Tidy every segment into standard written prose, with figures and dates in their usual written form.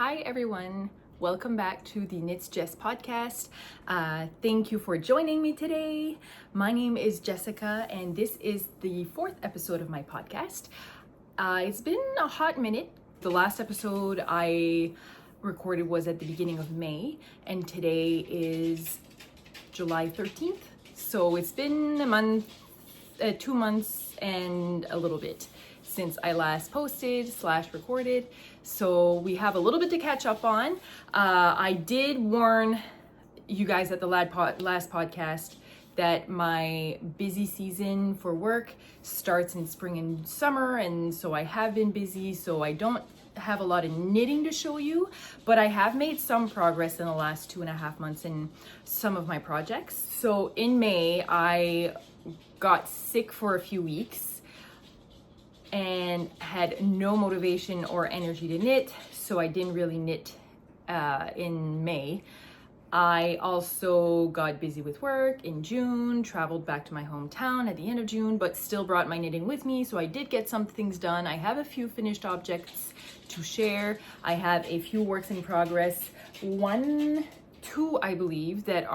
Hi everyone, welcome back to the Knits Jess podcast. Thank you for joining me today. My name is Jessica and this is the fourth episode of my podcast. It's been a hot minute. The last episode I recorded was at the beginning of May and today is July 13th. So it's been a month, 2 months and a little bit since I last posted / recorded. So we have a little bit to catch up on. I did warn you guys at the last podcast that my busy season for work starts in spring and summer, and so I have been busy, so I don't have a lot of knitting to show you, but I have made some progress in the last 2.5 months in some of my projects. So in May, I got sick for a few weeks and had no motivation or energy to knit, so I didn't really knit in May. I also got busy with work in June, traveled back to my hometown at the end of June, but still brought my knitting with me, so I did get some things done. I have a few finished objects to share. I have a few works in progress, two I believe that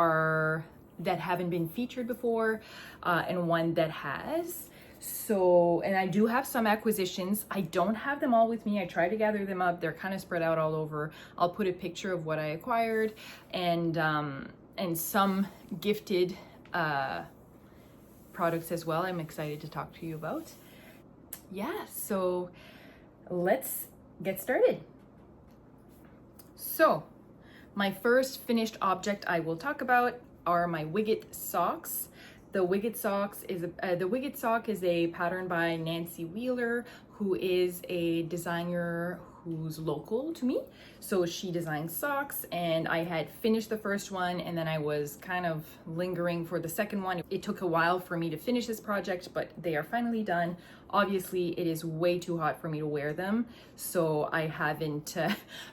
haven't been featured before, and one that has. So, and I do have some acquisitions. I don't have them all with me. I try to gather them up. They're kind of spread out all over. I'll put a picture of what I acquired and some gifted products as well. I'm excited to talk to you about. Yeah, so let's get started. So, my first finished object I will talk about are my Wigget socks. The Wigget sock is a pattern by Nancy Wheeler, who is a designer who's local to me. So she designs socks, and I had finished the first one and then I was kind of lingering for the second one. It took a while for me to finish this project, but they are finally done. Obviously it is way too hot for me to wear them, so I haven't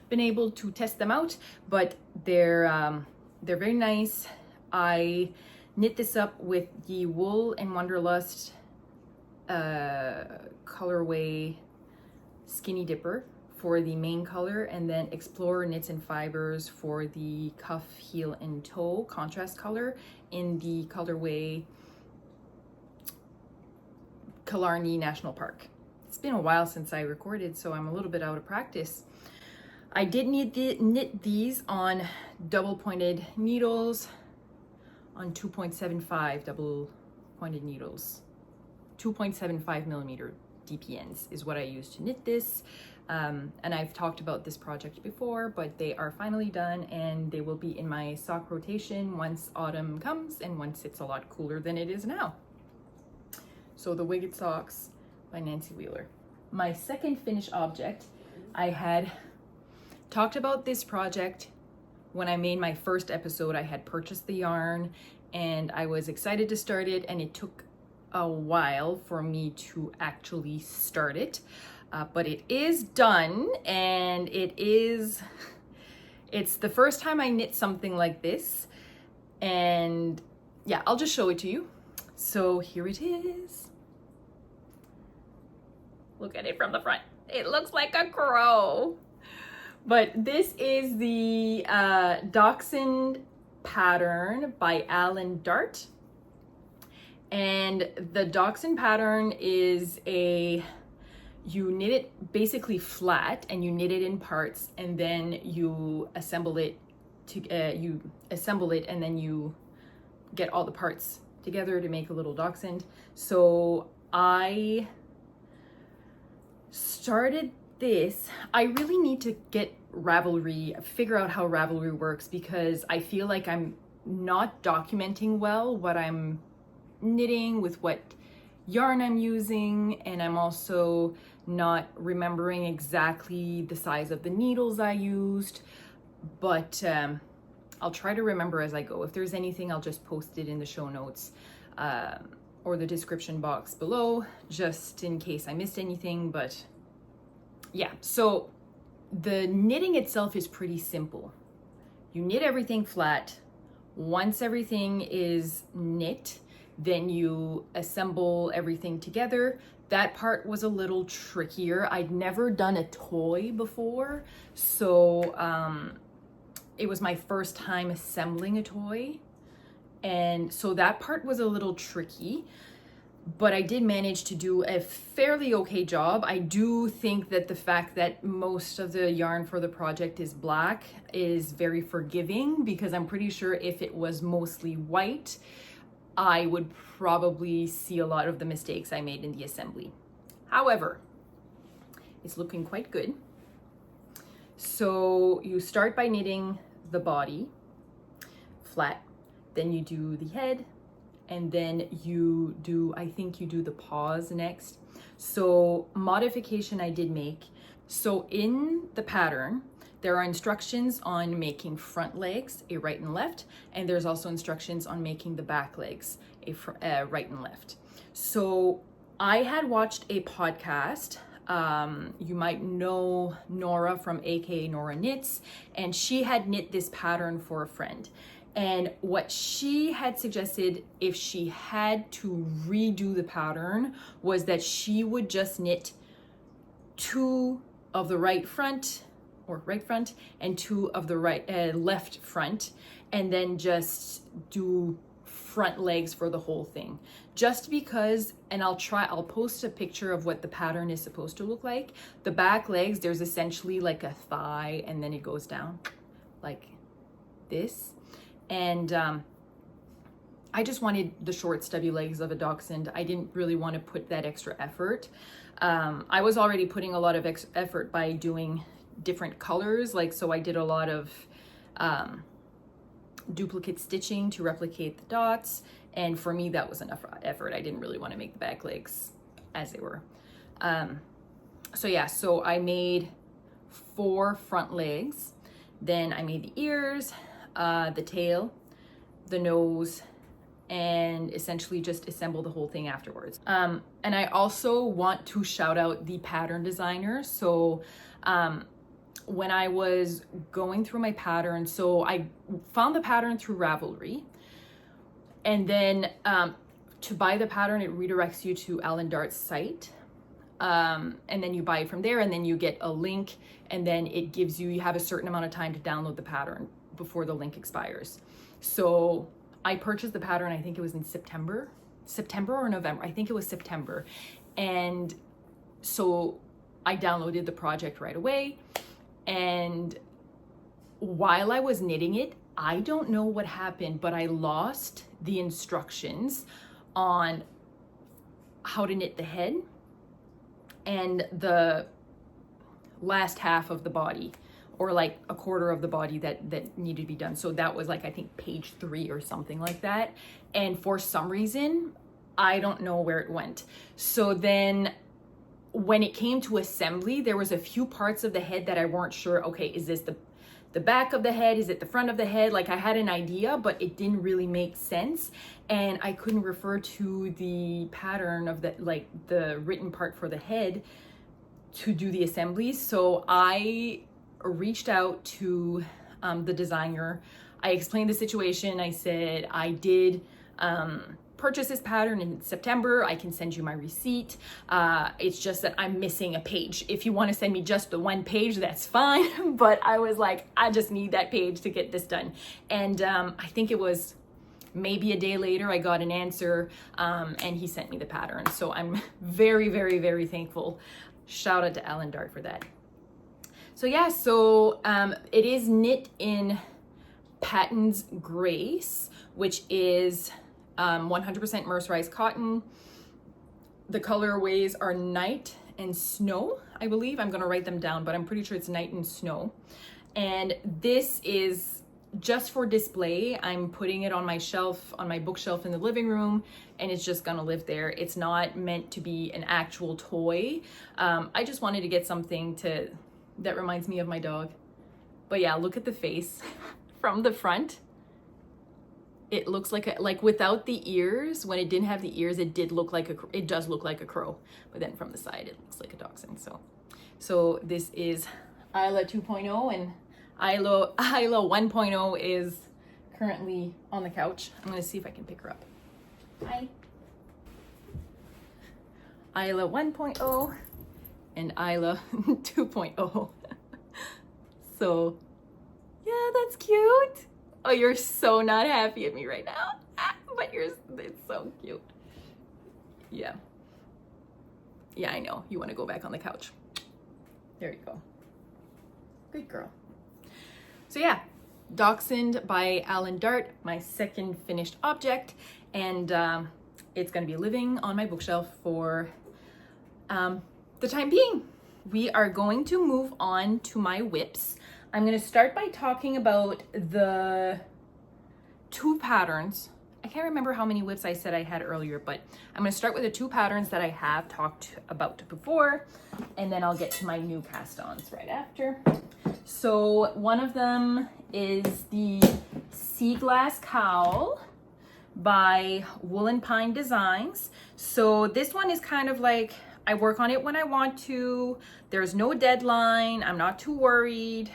been able to test them out, but they're very nice. I knit this up with the Wool and Wanderlust colorway Skinny Dipper for the main color, and then Explorer Knits and Fibres for the cuff, heel, and toe contrast color in the colorway Killarney National Park. It's been a while since I recorded, so I'm a little bit out of practice. I did knit these on double pointed needles, on 2.75 double pointed needles. 2.75 millimeter DPNs is what I use to knit this. And I've talked about this project before, but they are finally done and they will be in my sock rotation once autumn comes and once it's a lot cooler than it is now. So the Wigget socks by Nancy Wheeler. My second finished object, I had talked about this project when I made my first episode. I had purchased the yarn and I was excited to start it, and it took a while for me to actually start it, but it is done, and it's the first time I knit something like this, and yeah, I'll just show it to you. So here it is. Look at it from the front. It looks like a crow. But this is the Dachshund pattern by Alan Dart. And the Dachshund pattern is you knit it basically flat and you knit it in parts, and then you assemble it and then you get all the parts together to make a little dachshund. So I started this. I really need to get figure out how Ravelry works, because I feel like I'm not documenting well what I'm knitting with what yarn I'm using, and I'm also not remembering exactly the size of the needles I used, but I'll try to remember as I go. If there's anything, I'll just post it in the show notes or the description box below, just in case I missed anything. But yeah, so the knitting itself is pretty simple. You knit everything flat. Once everything is knit, then you assemble everything together. that part was a little trickier. I'd never done a toy before, so it was my first time assembling a toy, and so that part was a little tricky, but I did manage to do a fairly okay job. I do think that the fact that most of the yarn for the project is black is very forgiving, because I'm pretty sure if it was mostly white, I would probably see a lot of the mistakes I made in the assembly. However, it's looking quite good. So you start by knitting the body flat, then you do the head, and then you do, I think you do the paws next. So modification I did make. So in the pattern, there are instructions on making front legs, a right and left, and there's also instructions on making the back legs, a right and left. So I had watched a podcast. You might know Nora from aka Nora Knits, and she had knit this pattern for a friend. And what she had suggested, if she had to redo the pattern, was that she would just knit 2 of the right front and 2 of the left front, and then just do front legs for the whole thing. Just because, and I'll post a picture of what the pattern is supposed to look like. The back legs, there's essentially like a thigh, and then it goes down like this. And I just wanted the short stubby legs of a dachshund. I didn't really want to put that extra effort. I was already putting a lot of effort by doing different colors, like, so I did a lot of duplicate stitching to replicate the dots, and for me that was enough effort. I didn't really want to make the back legs as they were. So yeah, so I made 4 front legs, then I made the ears, the tail, the nose, and essentially just assemble the whole thing afterwards. And I also want to shout out the pattern designer. So when I was going through my pattern, so I found the pattern through Ravelry, and then to buy the pattern, it redirects you to Alan Dart's site, and then you buy it from there, and then you get a link, and then it gives you have a certain amount of time to download the pattern before the link expires. So I purchased the pattern, I think it was in September or November, I think it was September, and so I downloaded the project right away. And while I was knitting it, I don't know what happened, but I lost the instructions on how to knit the head and the last half of the body, or like a quarter of the body that needed to be done. So that was like, I think page 3 or something like that. And for some reason, I don't know where it went. So then when it came to assembly, there was a few parts of the head that I weren't sure, okay, is this the back of the head? Is it the front of the head? Like, I had an idea, but it didn't really make sense. And I couldn't refer to the pattern of the written part for the head to do the assemblies. So I reached out to the designer. I explained the situation. I said, I did purchase this pattern in September. I can send you my receipt. It's just that I'm missing a page. If you want to send me just the 1 page, that's fine. But I was like, I just need that page to get this done. And I think it was maybe a day later, I got an answer, and he sent me the pattern. So I'm very, very, very thankful. Shout out to Alan Dart for that. So yeah, so it is knit in Pattons Grace, which is 100% mercerized cotton. The colorways are Night and Snow, I believe. I'm gonna write them down, but I'm pretty sure it's Night and Snow. And this is just for display. I'm putting it on my shelf, on my bookshelf in the living room, and it's just gonna live there. It's not meant to be an actual toy. I just wanted to get something that reminds me of my dog. But yeah, look at the face from the front. It looks like without the ears, when it didn't have the ears, it does look like a crow. But then from the side, it looks like a dachshund. So this is Isla 2.0, and Isla 1.0 is currently on the couch. I'm gonna see if I can pick her up. Hi. Isla 1.0 and Isla 2.0. So yeah, that's cute. Oh, you're so not happy at me right now. But it's so cute. Yeah. Yeah, I know. You want to go back on the couch. There you go. Good girl. So yeah, Dachshund by Alan Dart, my second finished object. And it's going to be living on my bookshelf for the time being. We are going to move on to my whips. I'm going to start by talking about the 2 patterns. I can't remember how many whips I said I had earlier, but I'm going to start with the 2 patterns that I have talked about before, and then I'll get to my new cast-ons right after. So one of them is the Seaglass Cowl by Woolen Pine Designs. So this one is kind of like, I work on it when I want to. There's no deadline. I'm not too worried.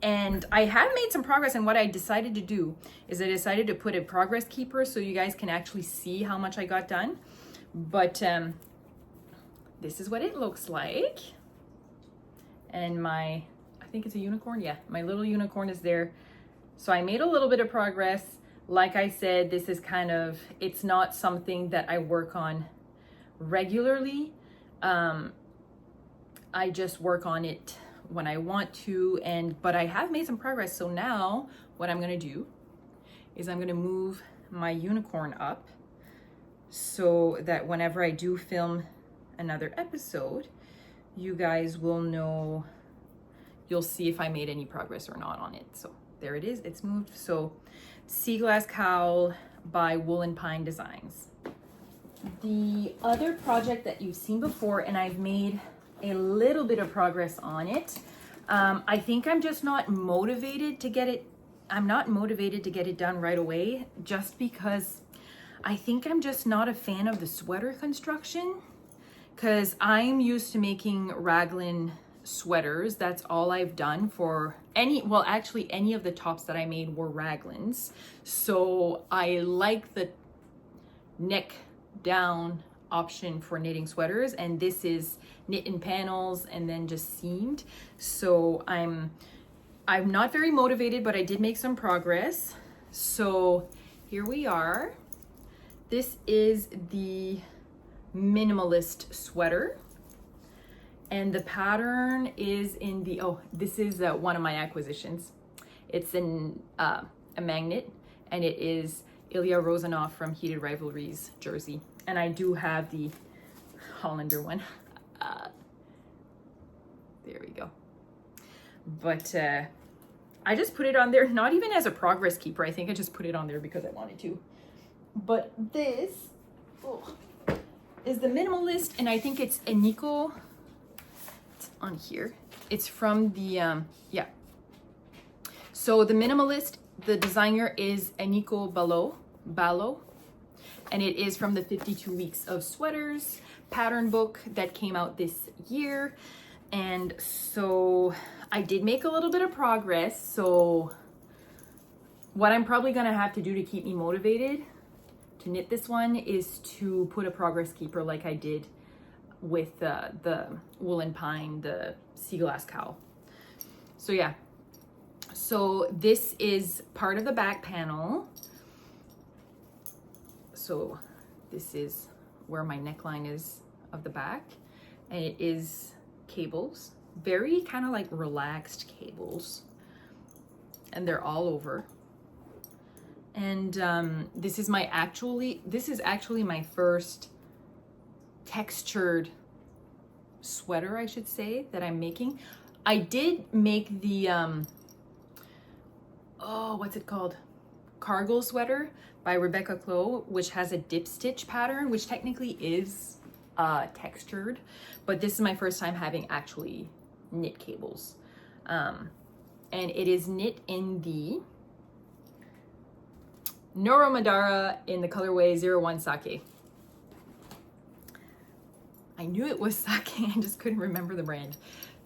And I have made some progress, and what I decided to do is I decided to put a progress keeper so you guys can actually see how much I got done. But this is what it looks like. And I think it's a unicorn. Yeah, my little unicorn is there. So I made a little bit of progress. Like I said, this is kind of, it's not something that I work on regularly. I just work on it when I want to, but I have made some progress. So now what I'm gonna do is I'm gonna move my unicorn up so that whenever I do film another episode, you guys will know, you'll see if I made any progress or not on it. So there it is, it's moved. So Seaglass Cowl by Woolen Pine Designs. The other project that you've seen before, and I've made a little bit of progress on it. I think I'm just not motivated to get it. I'm not motivated to get it done right away, just because I think I'm just not a fan of the sweater construction, because I'm used to making raglan sweaters. That's all I've done for any of the tops that I made were raglans. So I like the neck down option for knitting sweaters, and this is knit in panels and then just seamed. So I'm not very motivated, but I did make some progress. So here we are. This is the Minimalist sweater, and the pattern is in the, this is one of my acquisitions. It's in a magnet, and it is Ilya Rozanov from Heated Rivalries jersey. And I do have the Hollander one. There we go. But I just put it on there, not even as a progress keeper. I think I just put it on there because I wanted to. But this is the Minimalist, and I think it's Enikö. It's on here. It's from the, yeah. So the Minimalist, the designer is Enikö Balogh. And it is from the 52 Weeks of Sweaters pattern book that came out this year. And so I did make a little bit of progress. So what I'm probably gonna have to do to keep me motivated to knit this one is to put a progress keeper like I did with the Woolen Pine, the Seaglass Cowl. So yeah, so this is part of the back panel. So this is where my neckline is of the back, and it is cables, very kind of like relaxed cables, and they're all over. And this is actually my first textured sweater, I should say, that I'm making. I did make the what's it called? Cargill sweater by Rebecca Clow, which has a dip stitch pattern, which technically is textured, but this is my first time having actually knit cables. And it is knit in the Noro Madara in the colorway 01 Sake. I knew it was sake, I just couldn't remember the brand.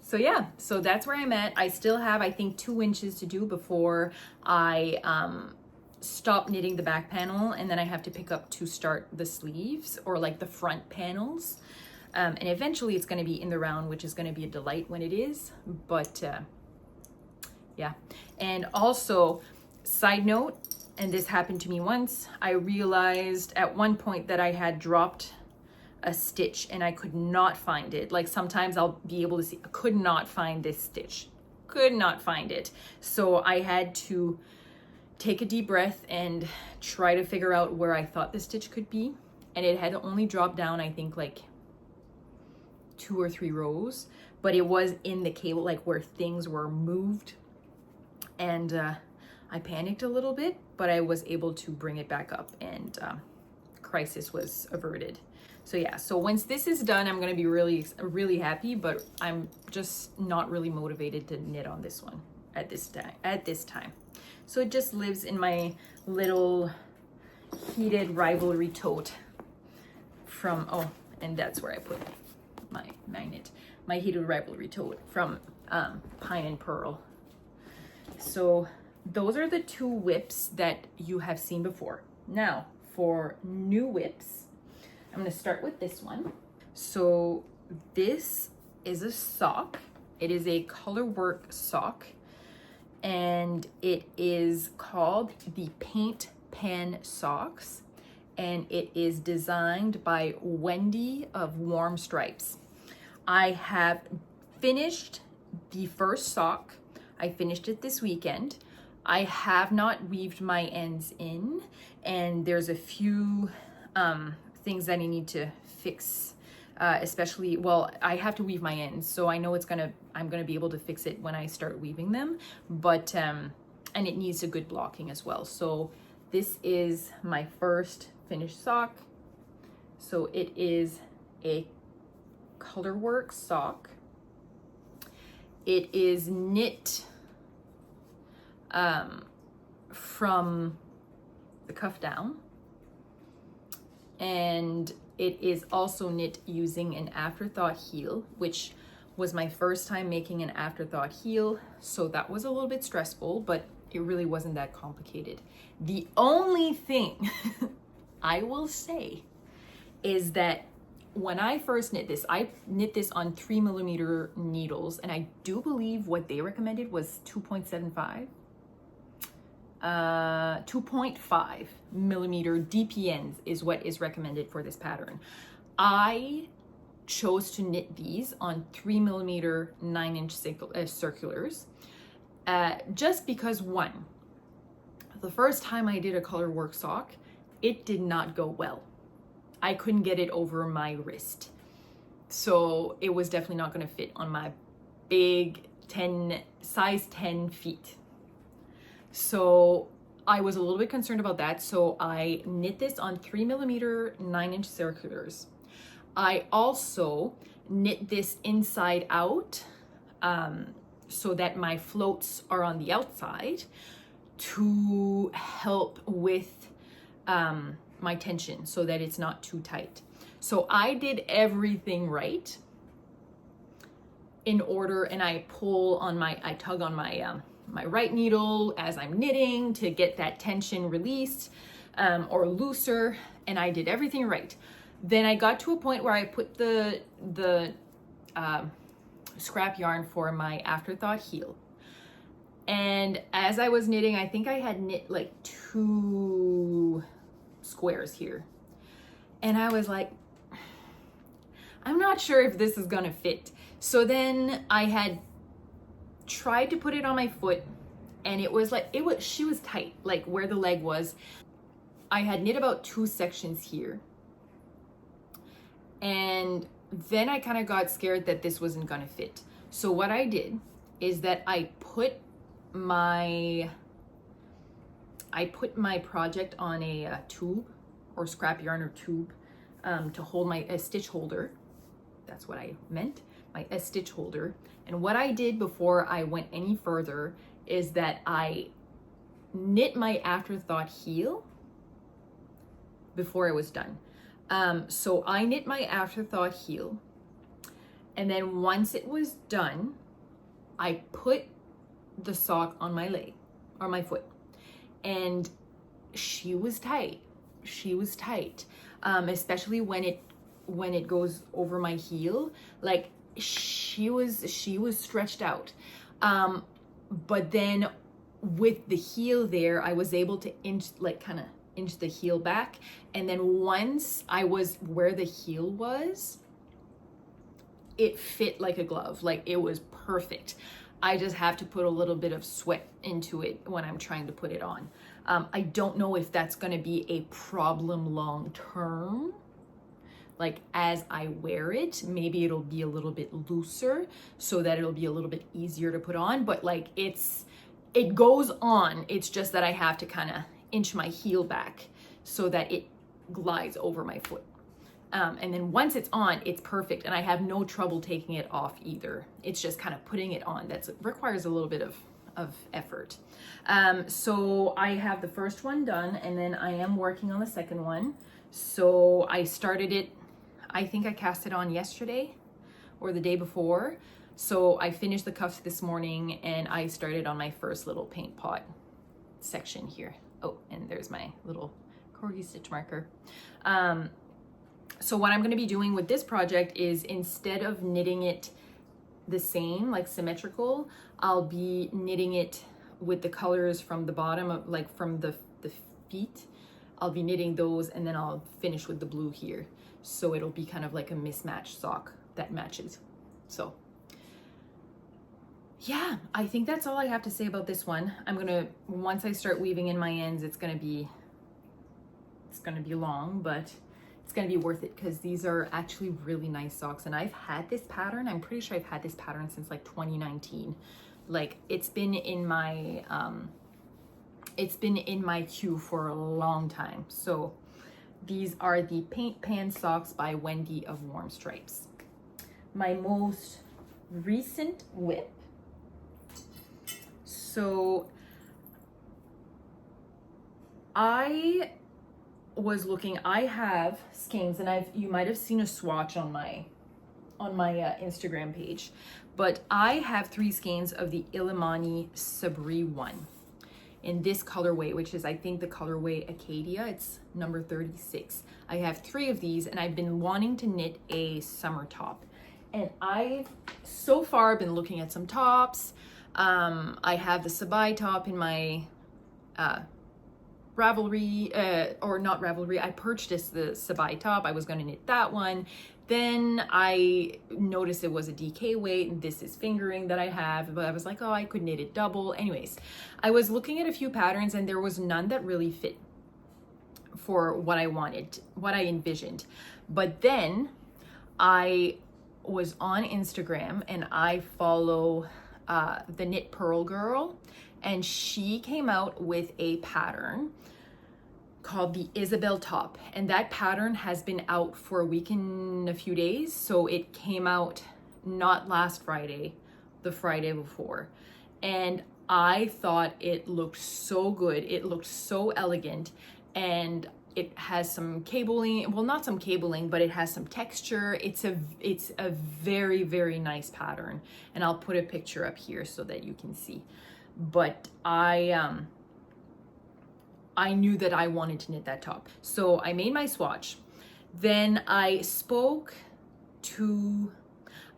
So yeah, so that's where I'm at. I still have, I think, 2 inches to do before I stop knitting the back panel, and then I have to pick up to start the sleeves or like the front panels. And eventually it's going to be in the round, which is going to be a delight when it is. But yeah. And also, side note, and this happened to me once, I realized at one point that I had dropped a stitch and I could not find it. Like sometimes I'll be able to see, I could not find this stitch, could not find it. So I had to take a deep breath and try to figure out where I thought the stitch could be. And it had only dropped down, I think like 2 or 3 rows, but it was in the cable, like where things were moved. And I panicked a little bit, but I was able to bring it back up, and crisis was averted. So yeah, so once this is done, I'm gonna be really happy, but I'm just not really motivated to knit on this one at this time. So it just lives in my little heated rivalry tote from, oh, and that's where I put my magnet, my heated rivalry tote from Pine and Purl. So those are the 2 whips that you have seen before. Now for new whips, I'm going to start with this one. So this is a sock. It is a color work sock, and it is called the Paint Pan Socks, and it is designed by Wendy of Warm Stripes. I have finished the first sock. I finished it this weekend. I have not weaved my ends in, and there's a few things that I need to fix, especially, well, I have to weave my ends, so I know I'm gonna be able to fix it when I start weaving them, but and it needs a good blocking as well. So this is my first finished sock. So it is a colorwork sock. It is knit from the cuff down, and it is also knit using an afterthought heel, which was my first time making an afterthought heel, so that was a little bit stressful, but it really wasn't that complicated. The only thing I will say is that when I first knit this, I knit this on 3mm needles, and I do believe what they recommended was 2.75. 2.5 millimeter DPNs is what is recommended for this pattern. I chose to knit these on 3mm 9-inch circulars, just because, one, the first time I did a color work sock, it did not go well. I couldn't get it over my wrist, so it was definitely not going to fit on my big size 10 feet. So I was a little bit concerned about that, so I knit this on 3mm 9-inch circulars. I also knit this inside out, so that my floats are on the outside to help with my tension, so that it's not too tight. So I did everything right in order, and I tug on my my right needle as I'm knitting to get that tension released, or looser, and I did everything right. Then I got to a point where I put the scrap yarn for my afterthought heel, and as I was knitting, I think I had knit like 2 squares here, and I was like, I'm not sure if this is gonna fit. So then I had tried to put it on my foot, and she was tight, like where the leg was. I had knit about 2 sections here, and then I kind of got scared that this wasn't gonna fit. So what I did is that I put my project on a tube, or scrap yarn or tube, to hold a stitch holder. That's what I meant, a stitch holder. And what I did before I went any further is that I knit my afterthought heel before I was done. So I knit my afterthought heel, and then once it was done, I put the sock on my leg or my foot, and she was tight. She was tight, especially when it goes over my heel. Like she was stretched out. But then with the heel there, I was able to kind of inch the heel back. And then once I was where the heel was, it fit like a glove. Like it was perfect. I just have to put a little bit of sweat into it when I'm trying to put it on. I don't know if that's going to be a problem long term. Like as I wear it, maybe it'll be a little bit looser so that it'll be a little bit easier to put on. But like it goes on. It's just that I have to kind of inch my heel back so that it glides over my foot. And then once it's on, it's perfect. And I have no trouble taking it off either. It's just kind of putting it on. That requires a little bit of effort. So I have the first one done, and then I am working on the second one. So I started it, I think I cast it on yesterday or the day before. So I finished the cuffs this morning, and I started on my first little paint pot section here. Oh, and there's my little corgi stitch marker. So what I'm going to be doing with this project is, instead of knitting it the same, like symmetrical, I'll be knitting it with the colors from the bottom of, like from the feet. I'll be knitting those, and then I'll finish with the blue here. So it'll be kind of like a mismatched sock that matches. So yeah, I think that's all I have to say about this one. Once I start weaving in my ends, it's gonna be long, but it's gonna be worth it because these are actually really nice socks. And I've had this pattern, I'm pretty sure I've had this pattern since like 2019. Like it's been in my queue for a long time. So these are the Paint Pan Socks by Wendy of Warm Stripes. My most recent whip. So I was looking, I have skeins, and you might have seen a swatch on my Instagram page, but I have 3 skeins of the Illimani Sabri one in this colorway, which is, I think, the colorway Acadia. It's number 36. I have 3 of these, and I've been wanting to knit a summer top, and I've so far been looking at some tops. I have the Sabai top in my Ravelry, or not Ravelry. I purchased the Sabai top. I was going to knit that one. Then I noticed it was a DK weight, and this is fingering that I have, but I was like, oh, I could knit it double. Anyways, I was looking at a few patterns, and there was none that really fit for what I wanted, what I envisioned. But then I was on Instagram, and I follow the Knit Purl girl, and she came out with a pattern called the Isabel top, and that pattern has been out for a week and a few days. So it came out not last Friday, the Friday before, and I thought it looked so good. It looked so elegant, and it has some cabling, well, not some cabling, but it has some texture. It's a very, very nice pattern, and I'll put a picture up here so that you can see. But I knew that I wanted to knit that top. So I made my swatch. Then I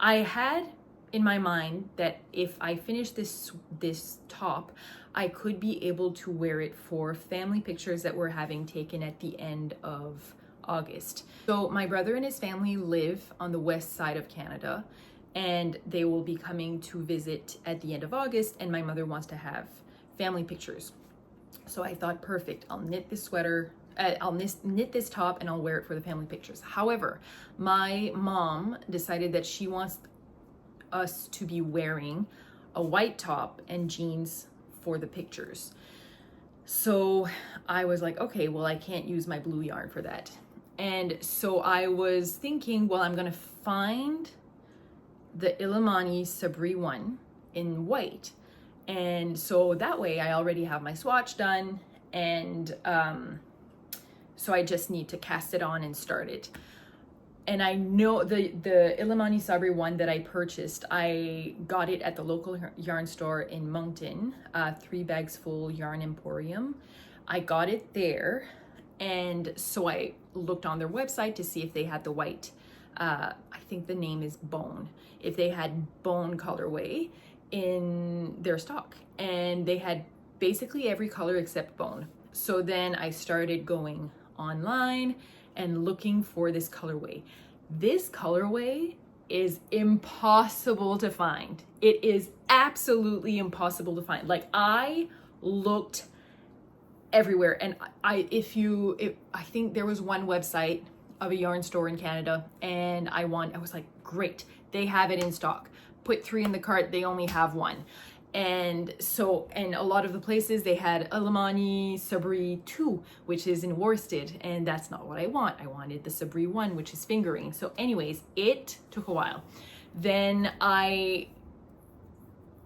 had in my mind that if I finished this top, I could be able to wear it for family pictures that we're having taken at the end of August. So my brother and his family live on the west side of Canada, and they will be coming to visit at the end of August, and my mother wants to have family pictures. So I thought, perfect, I'll knit this sweater, I'll knit this top, and I'll wear it for the family pictures. However, my mom decided that she wants us to be wearing a white top and jeans for the pictures. So I was like, okay, well, I can't use my blue yarn for that. And so I was thinking, well, I'm gonna find the Illimani Sabri one in white. And so that way I already have my swatch done, and so I just need to cast it on and start it. And I know the Illimani Sabri one that I purchased, I got it at the local yarn store in Moncton, 3 Bags Full Yarn Emporium. I got it there, and so I looked on their website to see if they had the white, I think the name is Bone, if they had Bone colorway in their stock, and they had basically every color except Bone. So then I started going online and looking for this colorway. This colorway is impossible to find. It is absolutely impossible to find. Like, I looked everywhere, and I think there was one website of a yarn store in Canada, and I was like, great, they have it in stock. Put 3 in the cart, they only have 1. And so, and a lot of the places they had Alemani Sabri 2, which is in worsted, and that's not what I want. I wanted the Sabri 1, which is fingering. So anyways, it took a while. Then I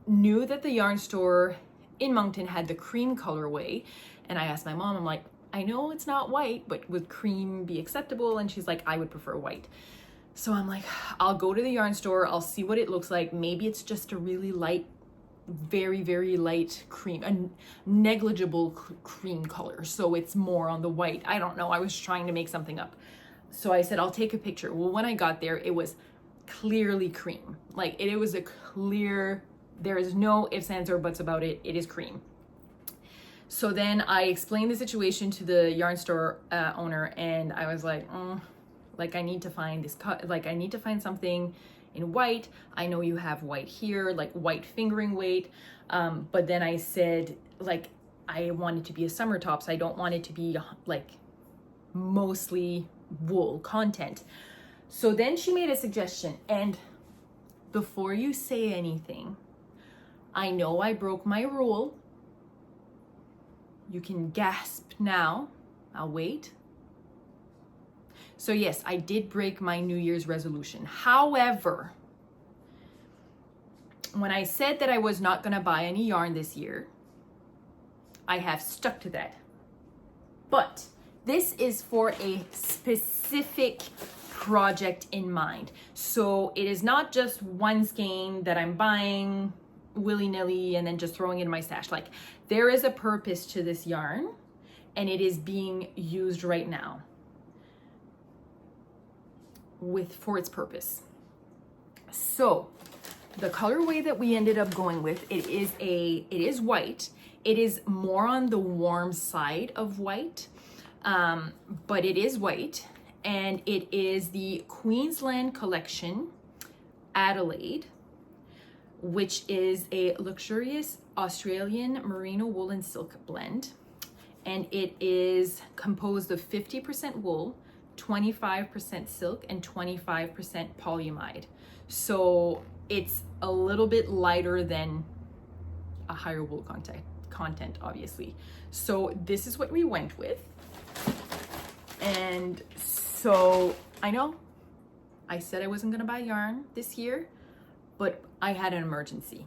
knew that the yarn store in Moncton had the cream colorway, and I asked my mom, I'm like, I know it's not white, but would cream be acceptable? And she's like, I would prefer white. So I'm like, I'll go to the yarn store, I'll see what it looks like. Maybe it's just a really light, very, very light cream, a negligible cream color, so it's more on the white. I don't know, I was trying to make something up. So I said, I'll take a picture. Well, when I got there, it was clearly cream. Like, it was a clear, there is no ifs, ands, or buts about it. It is cream. So then I explained the situation to the yarn store owner, and I was like, like, I need to find this like, I need to find something in white. I know you have white here, like white fingering weight. But then I said, like, I want it to be a summer top, so I don't want it to be like mostly wool content. So then she made a suggestion, and before you say anything, I know I broke my rule. You can gasp now. I'll wait. So yes, I did break my New Year's resolution. However, when I said that I was not going to buy any yarn this year, I have stuck to that. But this is for a specific project in mind. So it is not just one skein that I'm buying willy-nilly and then just throwing it in my stash. Like, there is a purpose to this yarn, and it is being used right now for its purpose. So the colorway that we ended up going with, it is white. It is more on the warm side of white, but it is white, and it is the Queensland collection Adelaide, which is a luxurious Australian merino wool and silk blend, and it is composed of 50% wool, 25% silk, and 25% polyamide. So it's a little bit lighter than a higher wool content, obviously. So this is what we went with. And so I know I said I wasn't gonna buy yarn this year, but I had an emergency,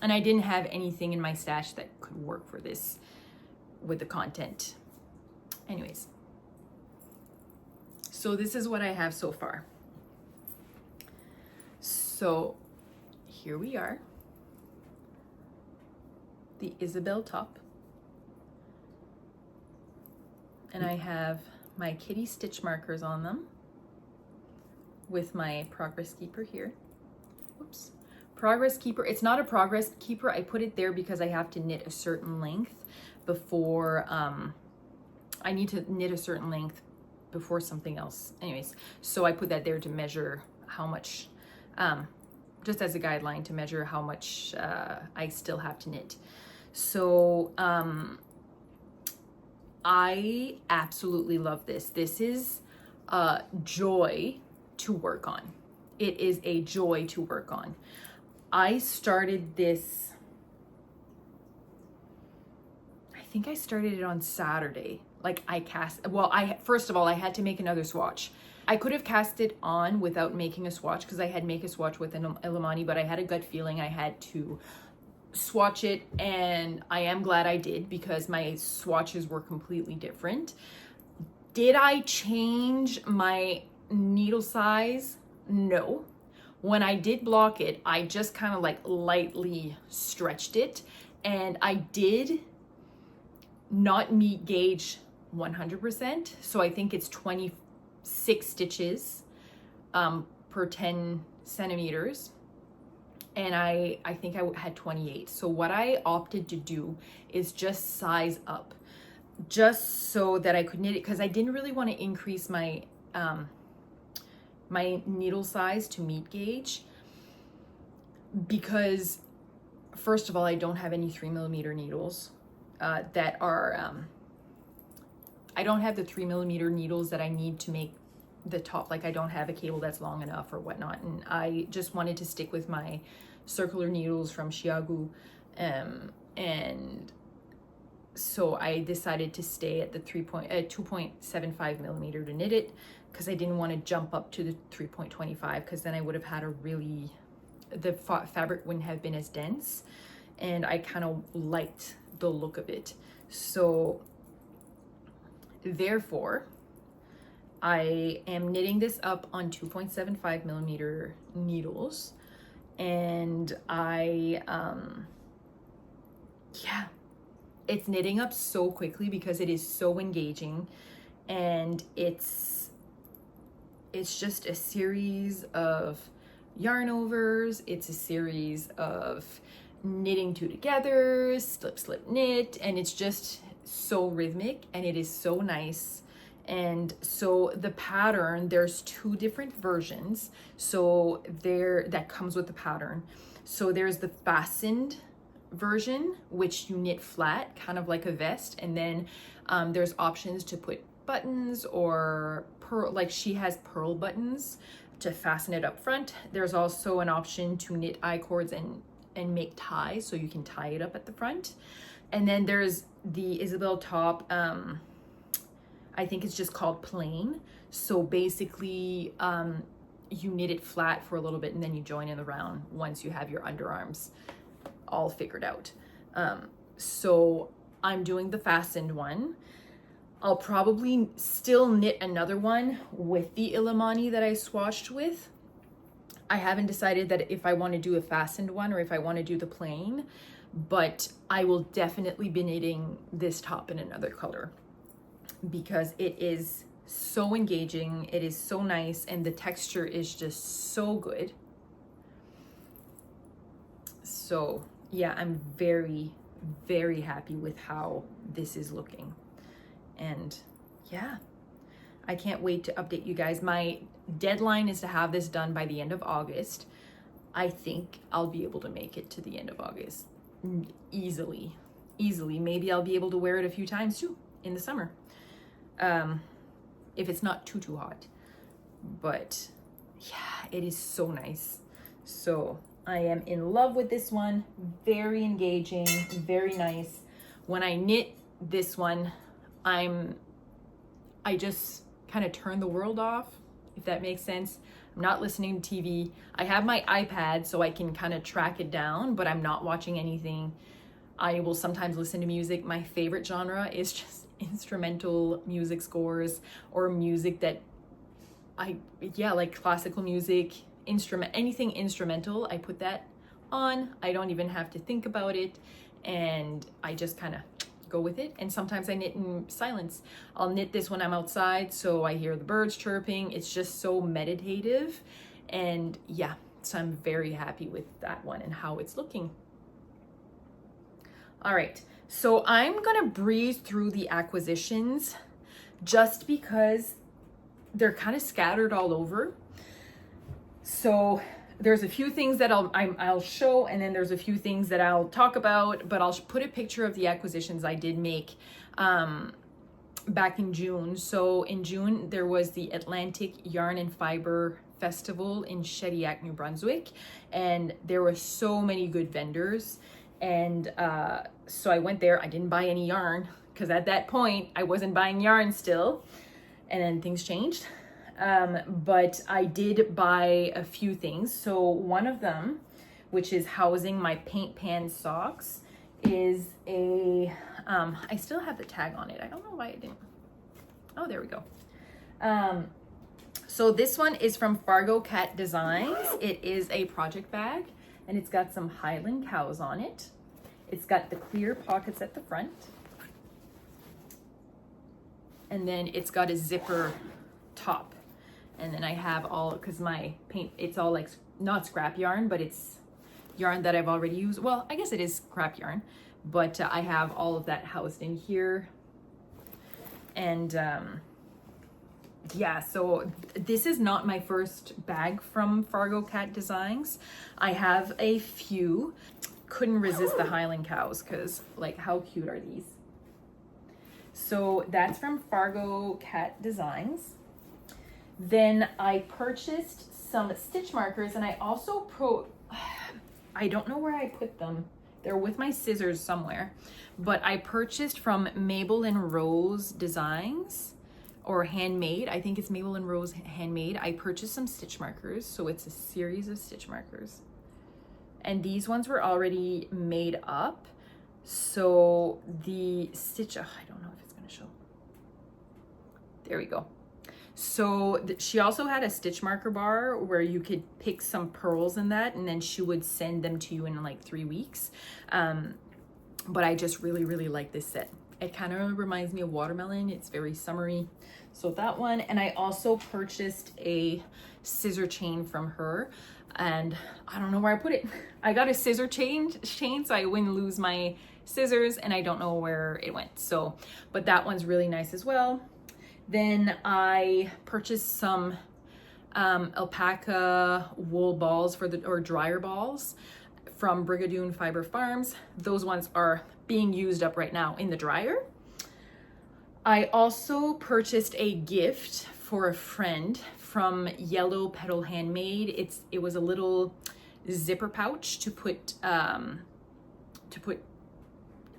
and I didn't have anything in my stash that could work for this with the content. Anyways, so this is what I have so far. So here we are, the Isabel top, and I have my kitty stitch markers on them with my progress keeper here. Oops. Progress keeper, it's not a progress keeper. I put it there because I have to knit a certain length before, I need to knit a certain length before something else. Anyways, so I put that there to measure how much, just as a guideline to measure how much I still have to knit. So I absolutely love this. This is a joy to work on. It is a joy to work on. I started this, I think I started it on Saturday. Like, first of all, I had to make another swatch. I could have cast it on without making a swatch because I had make a swatch with an Illimani, but I had a gut feeling I had to swatch it, and I am glad I did because my swatches were completely different. Did I change my needle size? No. When I did block it, I just kind of like lightly stretched it, and I did not meat gauge 100%. So I think it's 26 stitches per 10 centimeters. And I think I had 28. So what I opted to do is just size up, just so that I could knit it, because I didn't really want to increase my my needle size to meat gauge, because first of all, I don't have any 3mm needles that are I don't have the 3mm needles that I need to make the top. Like I don't have a cable that's long enough or whatnot, and I just wanted to stick with my circular needles from Xiaogu, and so I decided to stay at the 2.75mm to knit it, because I didn't want to jump up to the 3.25, because then I would have had the fabric wouldn't have been as dense, and I kind of liked the look of it. So therefore I am knitting this up on 2.75mm needles, and yeah, it's knitting up so quickly because it is so engaging, and it's just a series of yarn overs. It's a series of knitting two together, slip, slip, knit, and it's just so rhythmic, and it is so nice. And so the pattern, there's two different versions. So that comes with the pattern. So there's the fastened version, which you knit flat, kind of like a vest, and then there's options to put buttons or purl, like she has purl buttons to fasten it up front. There's also an option to knit I-cords and make ties, so you can tie it up at the front. And then there's the Isabel top, I think it's just called plain. So basically you knit it flat for a little bit, and then you join in the round once you have your underarms all figured out. So I'm doing the fastened one. I'll probably still knit another one with the Illimani that I swatched with. I haven't decided that if I want to do a fastened one or if I want to do the plain, but I will definitely be knitting this top in another color, because it is so engaging, it is so nice, and the texture is just so good. So yeah, I'm very, very happy with how this is looking. And yeah, I can't wait to update you guys. My deadline is to have this done by the end of August. I think I'll be able to make it to the end of August easily. Maybe I'll be able to wear it a few times too in the summer, if it's not too hot. But yeah, it is so nice. So I am in love with this one. Very engaging, very nice. When I knit this one, I just kind of turn the world off, if that makes sense. I'm not listening to TV. I have my iPad so I can kind of track it down, but I'm not watching anything. I will sometimes listen to music. My favorite genre is just instrumental music scores, or music that like classical music, anything instrumental. I put that on. I don't even have to think about it, and I just kind of go with it. And sometimes I knit in silence. I'll knit this when I'm outside, so I hear the birds chirping. It's just so meditative, and yeah, so I'm very happy with that one and how it's looking. All right, so I'm gonna breeze through the acquisitions just because they're kind of scattered all over. So there's a few things that I'll show, and then there's a few things that I'll talk about, but I'll put a picture of the acquisitions I did make back in June. So in June, there was the Atlantic Yarn and Fibre Festival in Shediac, New Brunswick, and there were so many good vendors. And so I went there. I didn't buy any yarn, because at that point I wasn't buying yarn still, and then things changed. But I did buy a few things. So one of them, which is housing my paint pan socks, is a, I still have the tag on it. I don't know why I didn't. Oh, there we go. So this one is from FargoCat Designs. It is a project bag, and it's got some Highland cows on it. It's got the clear pockets at the front. and then it's got a zipper top. And then I have all, because my paint, it's all like not scrap yarn, but it's yarn that I've already used. Well, I guess it is scrap yarn, but I have all of that housed in here. And yeah, so this is not my first bag from FargoCat Designs. I have a few. Couldn't resist the Highland cows, because like, how cute are these? So that's from FargoCat Designs. Then I purchased some stitch markers, and I also I don't know where I put them. They're with my scissors somewhere, but I purchased from Mabel and Rose Designs, or Handmade. I think it's Mabel and Rose Handmade. I purchased some stitch markers, so it's a series of stitch markers. And these ones were already made up. So the stitch, I don't know if it's gonna show. There we go. So she also had a stitch marker bar where you could pick some pearls in that, and then she would send them to you in like 3 weeks. But I just really, really like this set. It kind of reminds me of watermelon. It's very summery. So that one. And I also purchased a scissor chain from her, and I don't know where I put it. I got a scissor chain so I wouldn't lose my scissors, and I don't know where it went. So, but that one's really nice as well. Then I purchased some alpaca wool balls or dryer balls from Brigadoon Fiber Farms. Those ones are being used up right now in the dryer. I also purchased a gift for a friend from Yellow Petal Handmade. It was a little zipper pouch to put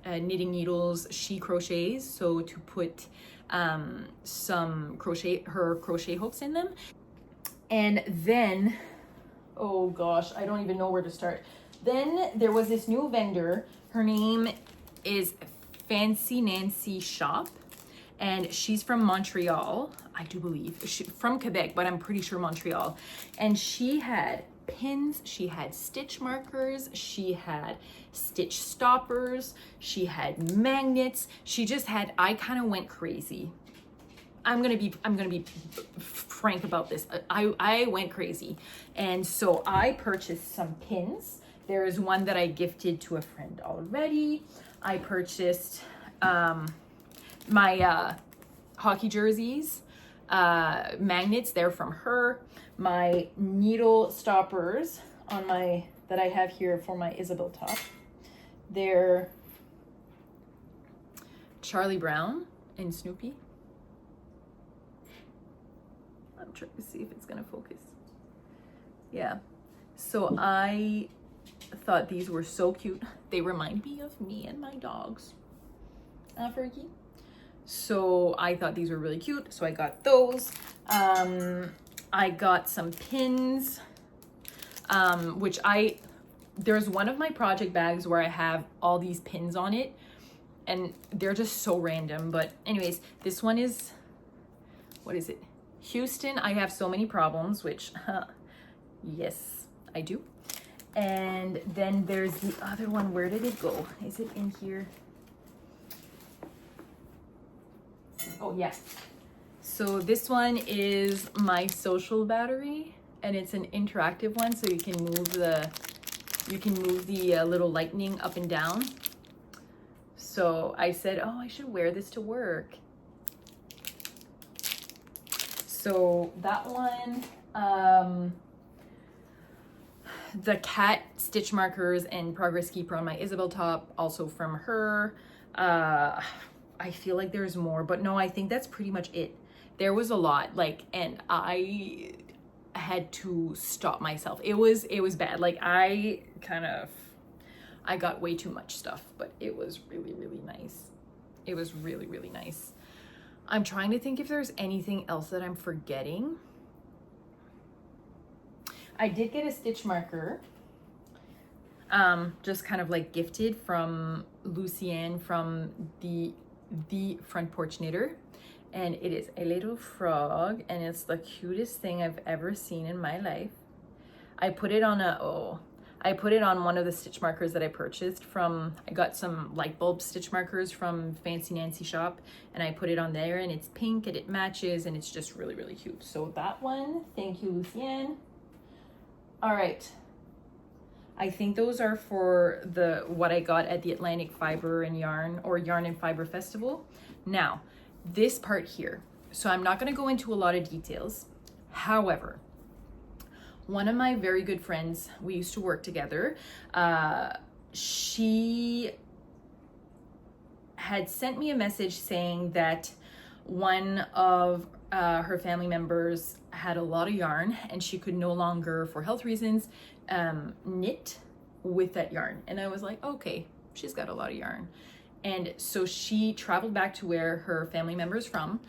knitting needles she crochets, so to put some crochet hooks in them. And then, oh gosh, I don't even know where to start. Then there was this new vendor. Her name is Fancy Nancy Shop, and she's from Montreal, I do believe. She's from Quebec, but I'm pretty sure Montreal. And she had pins, she had stitch markers, she had stitch stoppers, she had magnets. She just had, I kind of went crazy. I'm gonna be frank about this. I went crazy. And so I purchased some pins. There's one that I gifted to a friend already. I purchased my hockey jerseys, magnets, they're from her. My needle stoppers on that I have here for my Isabel top. They're Charlie Brown and Snoopy. I'm trying to see if it's gonna focus. Yeah, so I thought these were so cute. They remind me of me and my dogs. Fergie. So I thought these were really cute, so I got those. I got some pins, which there's one of my project bags where I have all these pins on it, and they're just so random. But anyways, this one is, what is it? Houston, I have so many problems, which, yes, I do. And then there's the other one. Where did it go? Is it in here? Oh yeah. So this one is my social battery, and it's an interactive one, so you can move the little lightning up and down. So I said, oh, I should wear this to work. So that one, the cat stitch markers and progress keeper on my Isabel top, also from her. I feel like there's more, but no, I think that's pretty much it. There was a lot, like, and I had to stop myself. It was bad. Like, I got way too much stuff, but it was really, really nice. It was really, really nice. I'm trying to think if there's anything else that I'm forgetting. I did get a stitch marker, just kind of like gifted from Lucienne from the Front Porch Knitter, and it is a little frog, and it's the cutest thing I've ever seen in my life. I put it on I put it on one of the stitch markers that I purchased from, I got some light bulb stitch markers from Fancy Nancy shop, and I put it on there, and it's pink and it matches, and it's just really, really cute. So that one, thank you, Lucienne. All right. I think those are for what I got at the Atlantic Fibre and Yarn, or Yarn and Fibre Festival. Now, this part here. So I'm not going to go into a lot of details. However, one of my very good friends, we used to work together, she had sent me a message saying that one of her family members had a lot of yarn and she could no longer, for health reasons, knit with that yarn. And I was like, okay, she's got a lot of yarn. And so she traveled back to where her family member is from,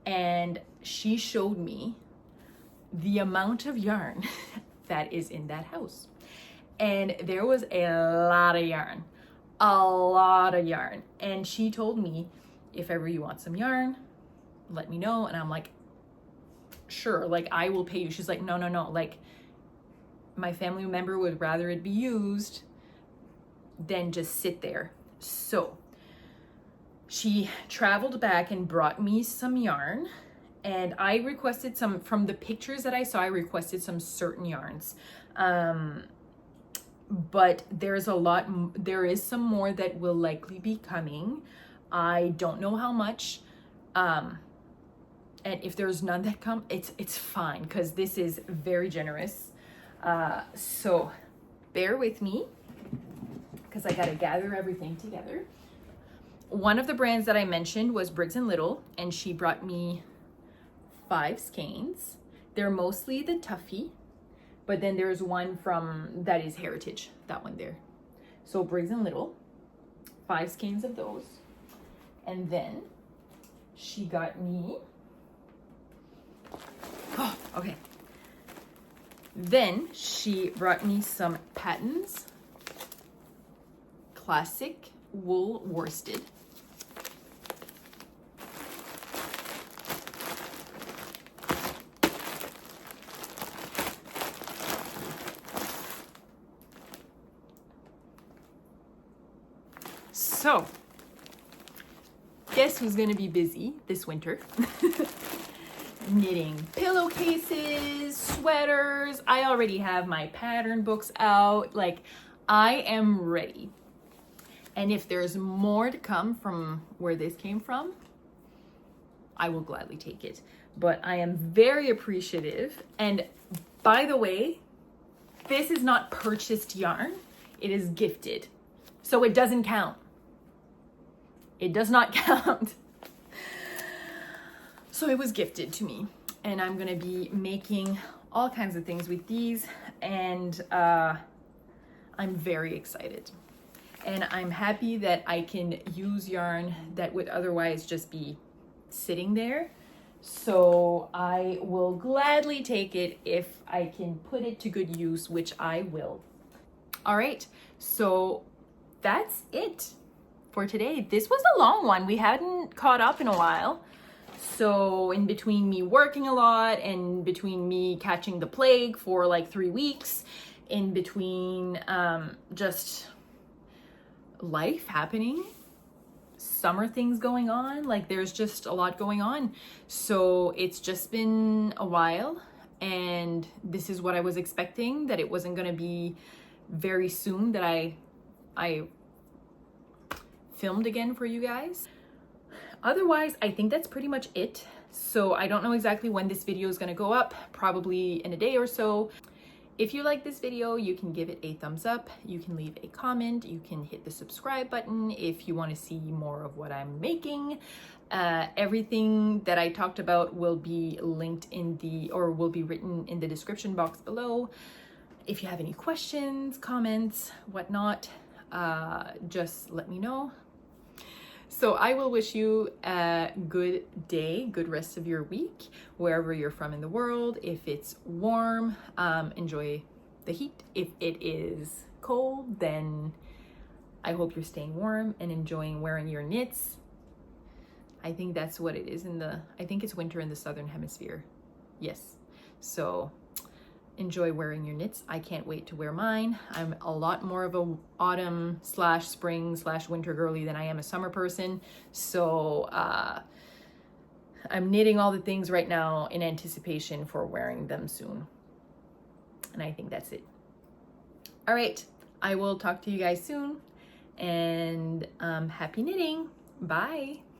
and she showed me the amount of yarn that is in that house. And there was a lot of yarn, And she told me, if ever you want some yarn, let me know. And I'm like, sure, like I will pay you. She's like, no, like my family member would rather it be used than just sit there. So she traveled back and brought me some yarn, and I requested some, from the pictures that I saw, I requested some certain yarns. But there is some more that will likely be coming. I don't know how much. And if there's none that come, it's fine, because this is very generous. So bear with me, because I gotta gather everything together. One of the brands that I mentioned was Briggs & Little, and she brought me 5 skeins. They're mostly the Tuffy, but then there's one that is Heritage, that one there. So Briggs & Little, 5 skeins of those. And then she got me, oh, okay. Then she brought me some Pattons Classic Wool Worsted. So, guess who's gonna be busy this winter? Knitting pillowcases, sweaters. I already have my pattern books out. Like, I am ready. And if there's more to come from where this came from, I will gladly take it. But I am very appreciative. And by the way, this is not purchased yarn. It is gifted. So it doesn't count. It does not count. So it was gifted to me, and I'm gonna be making all kinds of things with these, and I'm very excited. And I'm happy that I can use yarn that would otherwise just be sitting there. So I will gladly take it if I can put it to good use, which I will. All right, so that's it for today. This was a long one. We hadn't caught up in a while. So in between me working a lot, and between me catching the plague for like 3 weeks, in between just life happening, summer things going on, like there's just a lot going on. So it's just been a while, and this is what I was expecting, that it wasn't going to be very soon that I filmed again for you guys. Otherwise, I think that's pretty much it. So I don't know exactly when this video is going to go up, probably in a day or so. If you like this video, you can give it a thumbs up, you can leave a comment, you can hit the subscribe button if you want to see more of what I'm making. Everything that I talked about will be linked will be written in the description box below. If you have any questions, comments, whatnot, just let me know. So I will wish you a good day, good rest of your week, wherever you're from in the world. If it's warm, enjoy the heat. If it is cold, then I hope you're staying warm and enjoying wearing your knits. I think that's what it is I think it's winter in the Southern Hemisphere. Yes. So enjoy wearing your knits. I can't wait to wear mine. I'm a lot more of a autumn slash spring slash winter girly than I am a summer person. So I'm knitting all the things right now in anticipation for wearing them soon. And I think that's it. All right, I will talk to you guys soon, and happy knitting. Bye.